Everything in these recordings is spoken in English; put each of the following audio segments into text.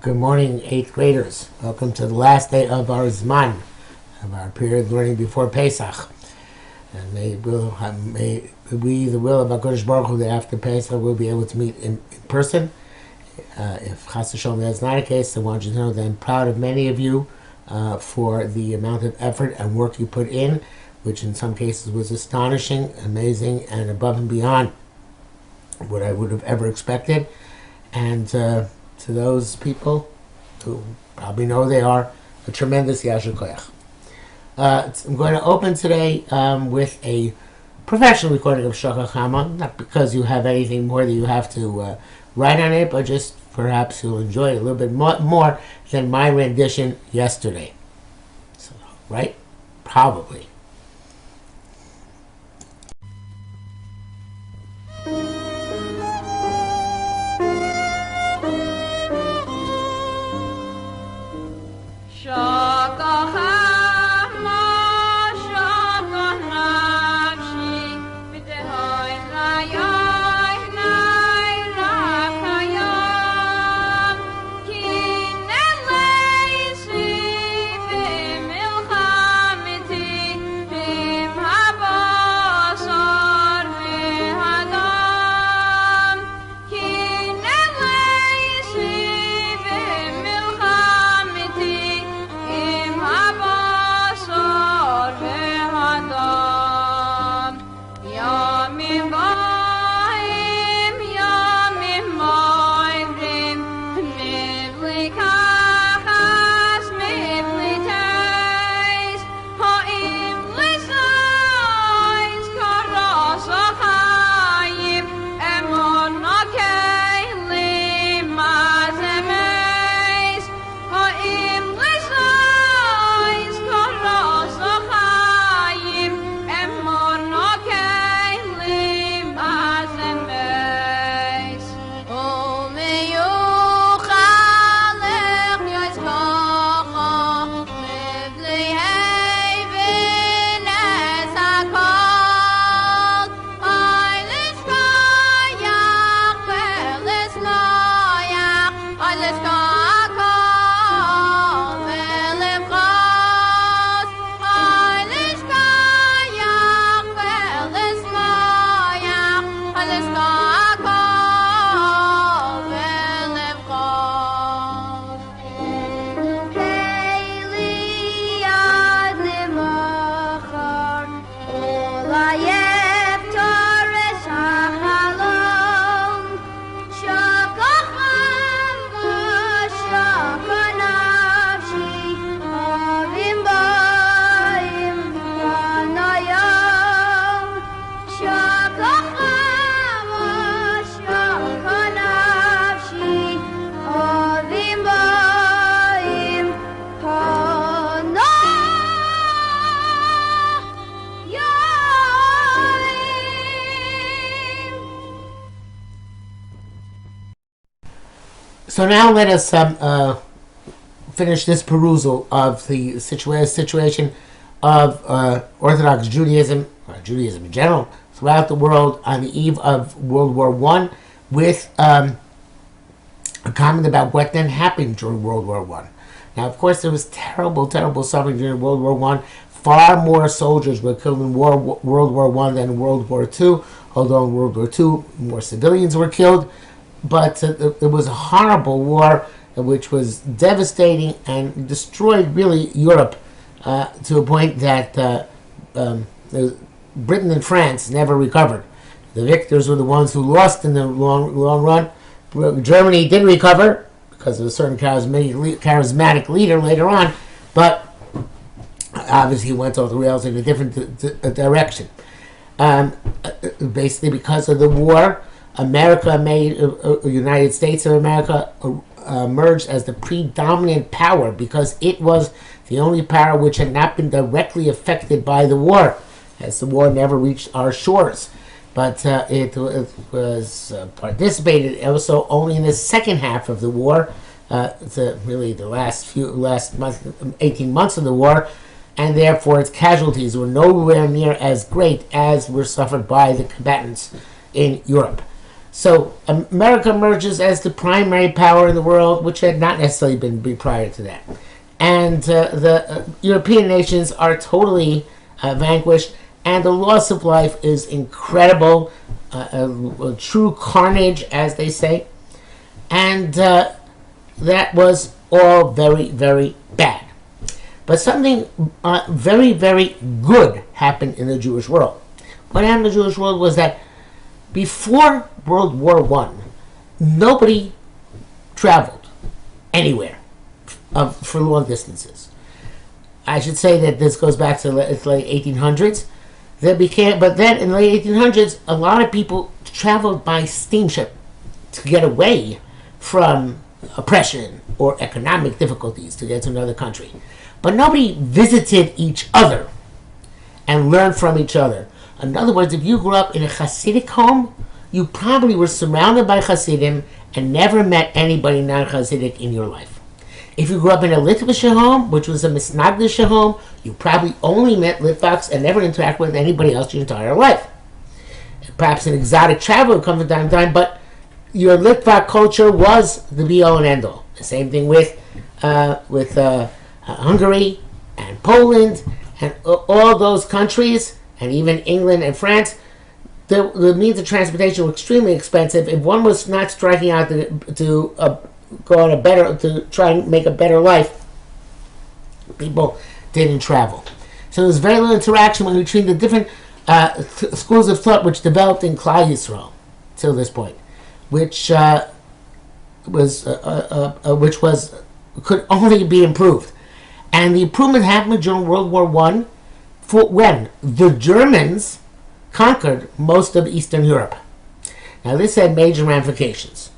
Good morning, 8th graders. Welcome to the last day of our Zman, of our period learning before Pesach. And may we, the will of HaKadosh Baruch Hu, that after Pesach we'll be able to meet in person. If Chas v'Shalom that's not the case, I want you to know that I'm proud of many of you for the amount of effort and work you put in, which in some cases was astonishing, amazing, and above and beyond what I would have ever expected. And to those people who probably know they are, a tremendous Yasher Koyach. I'm going to open today with a professional recording of Shachar Chama, not because you have anything more that you have to write on it, but just perhaps you'll enjoy it a little bit more than my rendition yesterday. So, right? Probably. So now let us finish this perusal of the situation of Orthodox Judaism, or Judaism in general, throughout the world on the eve of World War I, with a comment about what then happened during World War I. Now, of course, there was terrible, terrible suffering during World War I. Far more soldiers were killed in World War I than in World War II, although in World War II, more civilians were killed. But it was a horrible war which was devastating and destroyed really Europe to a point that Britain and France never recovered. The victors were the ones who lost in the long run. Germany did recover because of a certain charismatic leader later on, but obviously went off the rails in a different direction. Basically because of the war, United States of America emerged as the predominant power because it was the only power which had not been directly affected by the war, as the war never reached our shores. But it was participated also only in the second half of the war, really the last 18 months of the war, and therefore its casualties were nowhere near as great as were suffered by the combatants in Europe. So America emerges as the primary power in the world, which had not necessarily been prior to that. And the European nations are totally vanquished, and the loss of life is incredible, a true carnage, as they say. And that was all very, very bad. But something very, very good happened in the Jewish world. What happened in the Jewish world was that before World War I, nobody traveled anywhere for long distances. I should say that this goes back to the late 1800s. But then in the late 1800s, a lot of people traveled by steamship to get away from oppression or economic difficulties to get to another country. But nobody visited each other and learned from each other. In other words, if you grew up in a Hasidic home, you probably were surrounded by Hasidim and never met anybody non-Hasidic in your life. If you grew up in a Litvische home, which was a Misnagdische home, you probably only met Litvaks and never interacted with anybody else your entire life. Perhaps an exotic traveler would come from time to time, but your Litvak culture was the be-all and end-all. The same thing with Hungary and Poland and all those countries, and even England and France. The means of transportation were extremely expensive. If one was not striking out to go on to try and make a better life, people didn't travel. So there was very little interaction between the different schools of thought which developed in Klal Yisrael till this point, which could only be improved. And the improvement happened during World War I, when the Germans conquered most of Eastern Europe. Now this had major ramifications.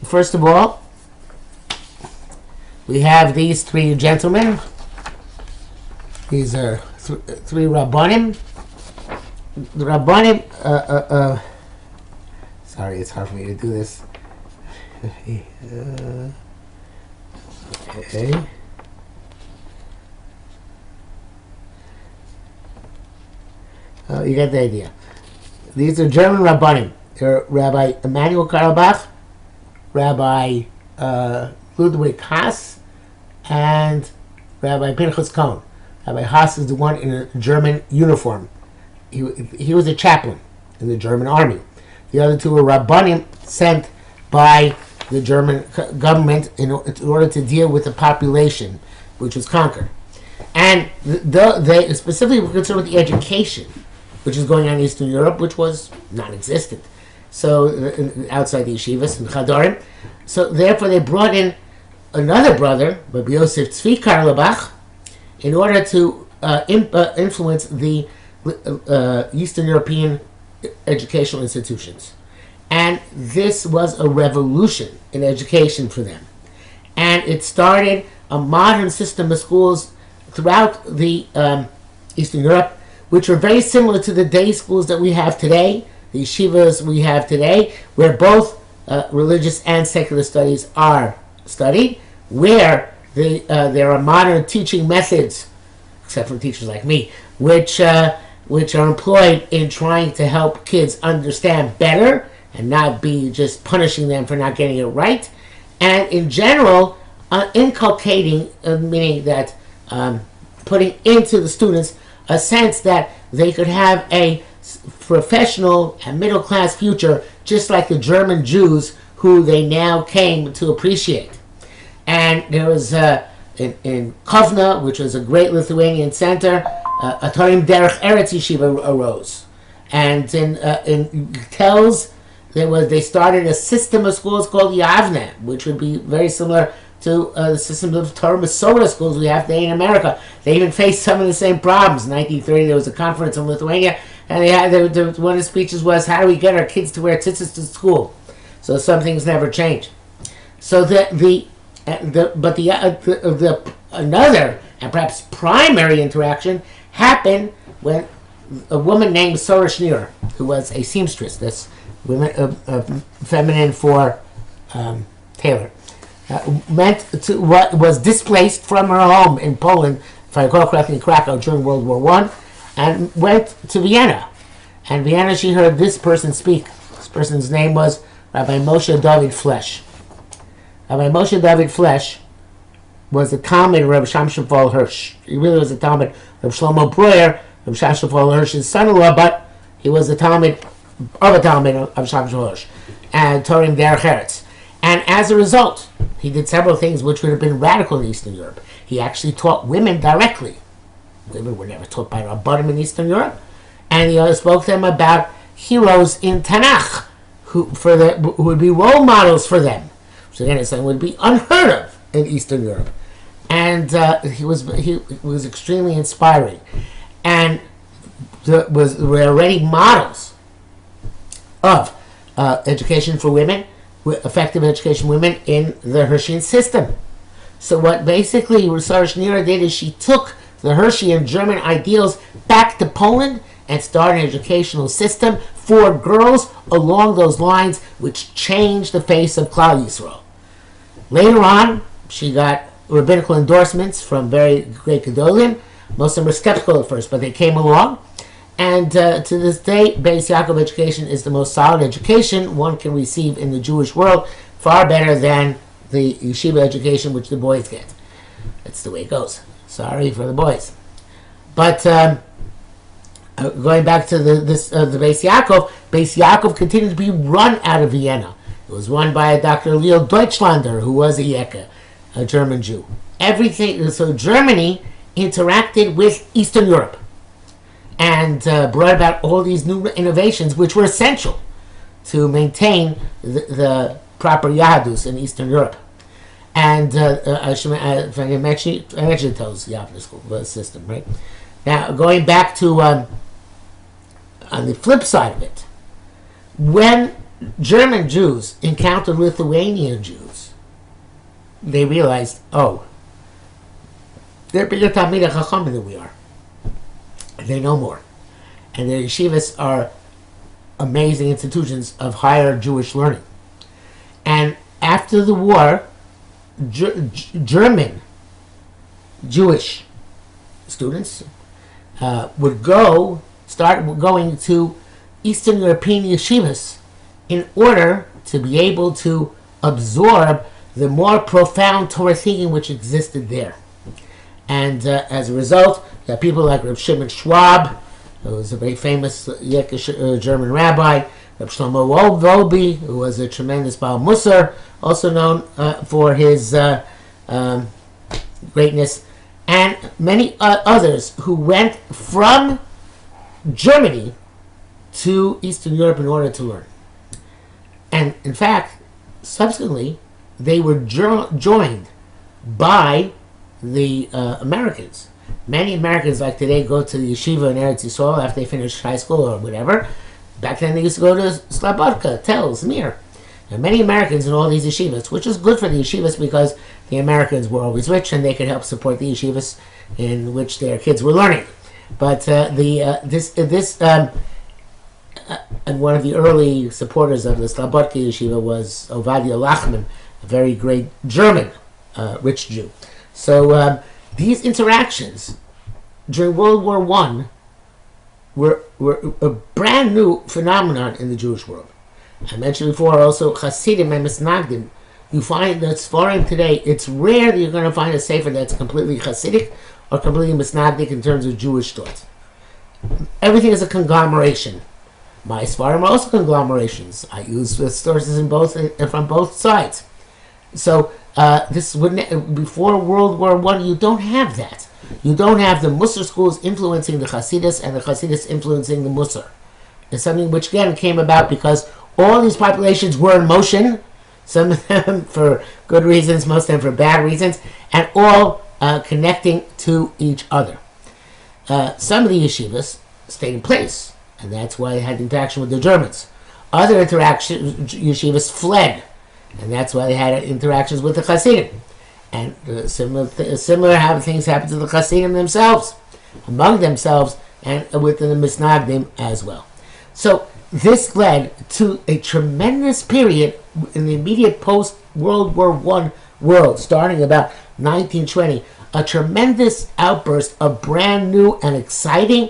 First of all, we have these three gentlemen. These are three Rabbanim. The Rabbanim, sorry, it's hard for me to do this. Okay. You get the idea. These are German Rabbanim. They're Rabbi Emanuel Carlebach, Rabbi Ludwig Haas, and Rabbi Pinchas Cohen. Rabbi Haas is the one in a German uniform. He was a chaplain in the German army. The other two were Rabbanim sent by the German government in order to deal with the population which was conquered. And they specifically were concerned with the education which is going on in Eastern Europe, which was non-existent. So outside the yeshivas and chadorim. So therefore they brought in another brother, Rabbi Yosef Tzvi Carlebach, in order to influence the Eastern European educational institutions. And this was a revolution in education for them. And it started a modern system of schools throughout the Eastern Europe, which are very similar to the day schools that we have today, the yeshivas we have today, where both religious and secular studies are studied, where there are modern teaching methods, except for teachers like me, which are employed in trying to help kids understand better and not be just punishing them for not getting it right, and in general, inculcating, meaning that putting into the students a sense that they could have a professional and middle-class future, just like the German Jews who they now came to appreciate. And there was, in Kovna, which was a great Lithuanian center, a Torim Derech Eretz Yeshiva arose. And in Telz, they started a system of schools called Yavne, which would be very similar to the system of Torah Masorah schools we have today in America. They even faced some of the same problems. In 1930, there was a conference in Lithuania, and one of the speeches was, how do we get our kids to wear tzitzis to school? So some things never change. So another and perhaps primary interaction happened when a woman named Sora Schneer, who was a seamstress, that's feminine for tailor, was displaced from her home in Poland, if I recall correctly, in Krakow during World War I, and went to Vienna. And Vienna, she heard this person speak person's name was Rabbi Moshe David Flesh. Rabbi Moshe David Flesh was a Talmud of Rabbi Shamshon Hirsch. He really was a Talmud of Shlomo Breuer, Rabbi Shamshon Hirsch's son-in-law, but he was a Talmud of Shamshon Hirsch, and taught him Derech Eretz. And as a result, he did several things which would have been radical in Eastern Europe. He actually taught women directly. Women were never taught by Rabbanim in Eastern Europe. And he spoke to them about heroes in Tanakh who would be role models for them. So again, it's something would be unheard of in Eastern Europe. And he was extremely inspiring. And were already models of education for women, effective education for women in the Hirschian system. So what basically Sarah Schneer did is she took the Hirschian German ideals back to Poland and started an educational system for girls along those lines, which changed the face of Klal Yisrael. Later on, she got rabbinical endorsements from very great Gedolim. Most of them were skeptical at first, but they came along. And to this day, Beis Yaakov education is the most solid education one can receive in the Jewish world, far better than the yeshiva education which the boys get. That's the way it goes. Sorry for the boys. But going back to the Beis Yaakov continued to be run out of Vienna. It was run by a Dr. Leo Deutschlander, who was a Yekka, a German Jew. So Germany interacted with Eastern Europe and brought about all these new innovations which were essential to maintain the proper Yahadus in Eastern Europe. And I mentioned those Yahadus system, right? Now, going back to, on the flip side of it, when German Jews encountered Lithuanian Jews, they realized, oh, they're bigger Talmidei Chachamim than we are. They know more. And their yeshivas are amazing institutions of higher Jewish learning. And after the war, German Jewish students would start going to Eastern European yeshivas in order to be able to absorb the more profound Torah thinking which existed there. And as a result, you have people like Reb Shimon Schwab, who was a very famous German rabbi, Reb Shlomo Wolbe, who was a tremendous Baal Musar, also known for his greatness, and many others who went from Germany to Eastern Europe in order to learn. And in fact, subsequently, they were joined by the Americans. Many Americans, like today, go to the yeshiva in Eretz Yisrael after they finish high school or whatever. Back then, they used to go to Slobodka, Telz, Mir. And many Americans in all these yeshivas, which is good for the yeshivas because the Americans were always rich and they could help support the yeshivas in which their kids were learning. But and one of the early supporters of the Slobodka yeshiva was Ovadia Lachman, a very great German rich Jew. So these interactions during World War I were a brand new phenomenon in the Jewish world. I mentioned before also Hasidim and Misnagdim. You find that Sfarim today, it's rare that you're going to find a sefer that's completely Hasidic or completely Misnagdic in terms of Jewish thought. Everything is a conglomeration. My Sfarim are also conglomerations. I use sources from both sides. So this wouldn't, before World War I, you don't have that. You don't have the Musar schools influencing the Hasidus and the Hasidus influencing the Musar. It's something which again came about because all these populations were in motion, some of them for good reasons, most of them for bad reasons, and all connecting to each other. Some of the yeshivas stayed in place, and that's why they had interaction with the Germans. Other yeshivas fled, and that's why they had interactions with the Hasidim. And similar things happened to the Hasidim themselves, among themselves, and within the Misnagdim as well. So this led to a tremendous period in the immediate post-World War I world, starting about 1920, a tremendous outburst of brand new and exciting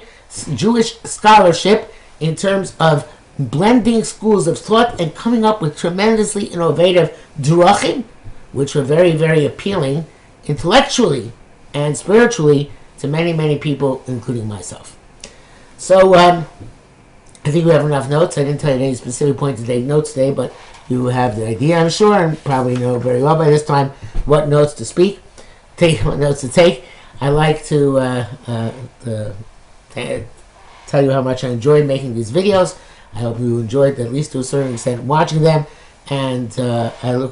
Jewish scholarship in terms of blending schools of thought and coming up with tremendously innovative drachim, which were very, very appealing intellectually and spiritually to many, many people, including myself. So I think we have enough notes. I didn't tell you any specific point to take notes today, but you have the idea, I'm sure, and probably know very well by this time what notes to what notes to take. I like to tell you how much I enjoyed making these videos. I hope you enjoyed, at least to a certain extent, watching them. And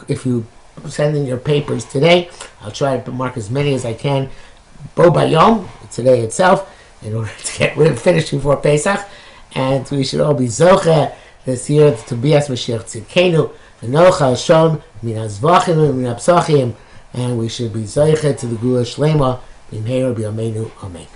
if you send in your papers today, I'll try to mark as many as I can, bo bayom, today itself, in order to get rid of finish before Pesach. And we should all be zoche this year to be as Mashiach Tzidkenu, v'nocha Hashem min hazvachim and min hapsachim, and we should be zoche to the Gula Shlema b'mheira b'yameinu. Amen.